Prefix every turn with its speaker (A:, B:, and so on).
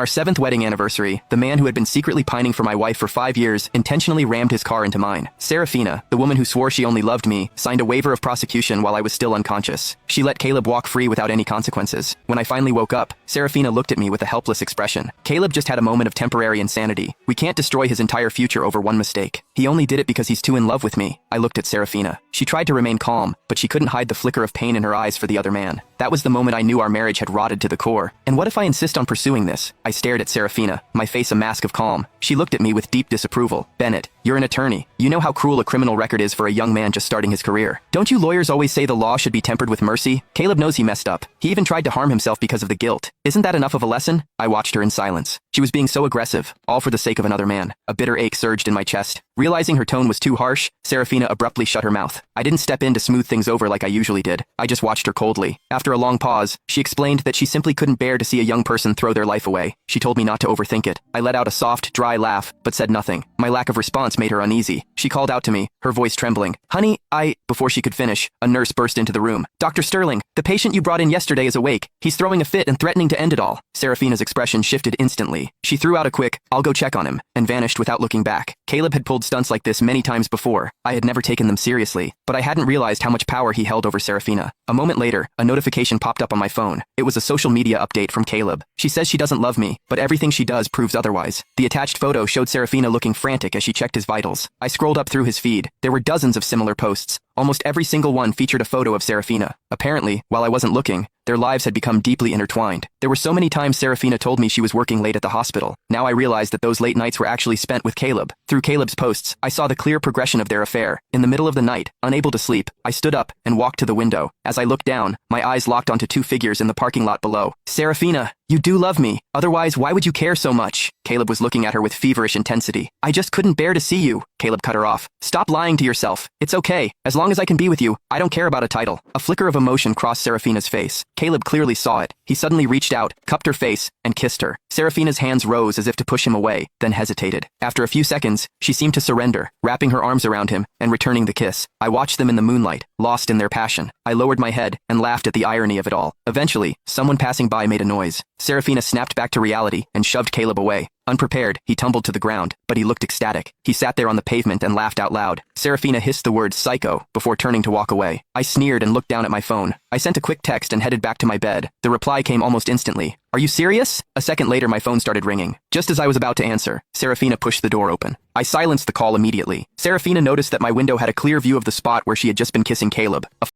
A: Our 7th wedding anniversary, the man who had been secretly pining for my wife for 5 years intentionally rammed his car into mine. Serafina, the woman who swore she only loved me, signed a waiver of prosecution while I was still unconscious. She let Caleb walk free without any consequences. When I finally woke up, Serafina looked at me with a helpless expression. Caleb just had a moment of temporary insanity. We can't destroy his entire future over one mistake. He only did it because he's too in love with me. I looked at Serafina. She tried to remain calm, but she couldn't hide the flicker of pain in her eyes for the other man. That was the moment I knew our marriage had rotted to the core. And what if I insist on pursuing this? I stared at Serafina, my face a mask of calm. She looked at me with deep disapproval. Bennett, you're an attorney. You know how cruel a criminal record is for a young man just starting his career. Don't you lawyers always say the law should be tempered with mercy? Caleb knows he messed up. He even tried to harm himself because of the guilt. Isn't that enough of a lesson? I watched her in silence. She was being so aggressive, all for the sake of another man. A bitter ache surged in my chest. Realizing her tone was too harsh, Serafina abruptly shut her mouth. I didn't step in to smooth things over like I usually did. I just watched her coldly. After a long pause, she explained that she simply couldn't bear to see a young person throw their life away. She told me not to overthink it. I let out a soft, dry laugh, but said nothing. My lack of response made her uneasy. She called out to me, her voice trembling. Honey, Before she could finish, a nurse burst into the room. Dr. Sterling, the patient you brought in yesterday is awake. He's throwing a fit and threatening to end it all. Serafina's expression shifted instantly. She threw out a quick, I'll go check on him, and vanished without looking back. Caleb had pulled stunts like this many times before. I had never taken them seriously, but I hadn't realized how much power he held over Serafina. A moment later, a notification popped up on my phone. It was a social media update from Caleb. She says she doesn't love me, but everything she does proves otherwise. The attached photo showed Serafina looking frantic as she checked his vitals. I scrolled up through his feed. There were dozens of similar posts. Almost every single one featured a photo of Serafina. Apparently, while I wasn't looking, their lives had become deeply intertwined. There were so many times Serafina told me she was working late at the hospital. Now I realized that those late nights were actually spent with Caleb. Through Caleb's posts, I saw the clear progression of their affair. In the middle of the night, unable to sleep, I stood up and walked to the window. As I looked down, my eyes locked onto two figures in the parking lot below. Serafina, you do love me. Otherwise, why would you care so much? Caleb was looking at her with feverish intensity. I just couldn't bear to see you. Caleb cut her off. Stop lying to yourself. It's okay. As long as I can be with you, I don't care about a title. A flicker of emotion crossed Serafina's face. Caleb clearly saw it. He suddenly reached out, cupped her face, and kissed her. Serafina's hands rose as if to push him away, then hesitated. After a few seconds, she seemed to surrender, wrapping her arms around him and returning the kiss. I watched them in the moonlight, lost in their passion. I lowered my head and laughed at the irony of it all. Eventually, someone passing by made a noise. Serafina snapped back to reality and shoved Caleb away. Unprepared, he tumbled to the ground, but he looked ecstatic. He sat there on the pavement and laughed out loud. Serafina hissed the word psycho before turning to walk away. I sneered and looked down at my phone. I sent a quick text and headed back to my bed. The reply came almost instantly. Are you serious? A second later, my phone started ringing. Just as I was about to answer, Serafina pushed the door open. I silenced the call immediately. Serafina noticed that my window had a clear view of the spot where she had just been kissing Caleb. A